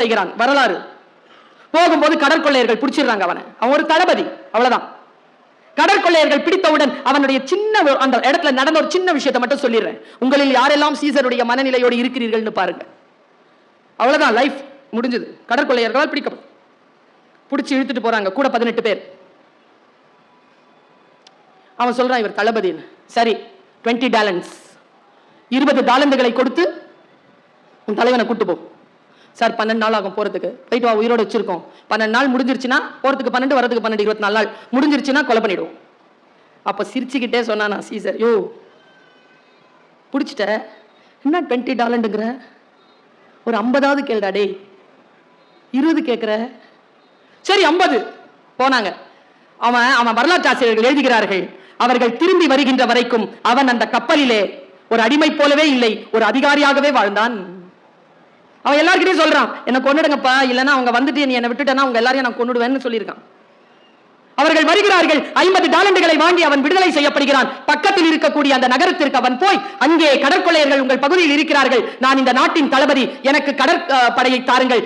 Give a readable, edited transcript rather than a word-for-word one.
செய்கிறான். வரலாறு போகும்போது கடற்கொள்ளையர்கள் பிடிச்சிடுறாங்க அவனை. அவன் ஒரு தளபதி, அவ்வளவுதான். கடற்கொள்ளையர்கள் பிடித்தவுடன் அவனுடைய சின்ன அந்த இடத்துல நடந்த ஒரு சின்ன விஷயத்தை மட்டும் சொல்லிடுறேன். உங்களில் யாரெல்லாம் சீசருடைய மனநிலையோடு இருக்கிறீர்கள்னு பாருங்க. அவ்வளவுதான், லைஃப் முடிஞ்சது. கடற்கொள்ளையர்களால் பிடிக்கப்படும். பிடிச்சி இழுத்துட்டு போறாங்க, கூட 18 பேர். அவன் சொல்றான் இவர் தளபதின்னு. சரி, 20 டாலன்ஸ் 20 டாலண்டுகளை கொடுத்து உன் தலைவனை கூட்டு போ. சார் 12 நாள் ஆகும் போறதுக்கு. போயிட்டு வா, உயிரோடு வச்சிருக்கோம். 12 நாள் முடிஞ்சிருச்சுன்னா போறதுக்கு 12, வரதுக்கு 12, 24 நாள் முடிஞ்சிருச்சுன்னா கொலை பண்ணிடுவோம். அப்ப சிரிச்சுக்கிட்டே சொன்னா சீசர், யோ பிடிச்சிட்ட, என்ன 20 டாலண்டுங்கிற, ஒரு 50ஆவது கேளுடா டே, 20 கேட்கிற, சரி 50. போனாங்க. அவன் வரலாற்று ஆசிரியர்கள் எழுதுகிறார்கள், அவர்கள் திரும்பி வருகின்ற வரைக்கும் அவன் அந்த கப்பலிலே ஒரு அடிமை போலவே இல்லை, ஒரு அதிகாரியாகவே வாழ்ந்தான். அவன் எல்லார்கிட்டையும் சொல்றான், என்ன கொன்னுடுங்கப்பா, இல்லைன்னா அவங்க வந்துட்டு நீ என்ன விட்டுட்டேன்னா அவங்க எல்லாரையும் நான் கொன்னுடுவேன்னு சொல்லியிருக்கான். அவர்கள் வருகிறார்கள். 50 டாலண்டுகளை வாங்கி அவன் விடுதலை செய்யப்படுகிறான். பக்கத்தில் இருக்கக்கூடிய அந்த நகரத்திற்கு அவன் போய், அங்கே கடற்கொள்ளையர்கள் உங்கள் பகுதியில் இருக்கிறார்கள், நான் இந்த நாட்டின் தளபதி, எனக்கு கடற்படையை தாருங்கள்.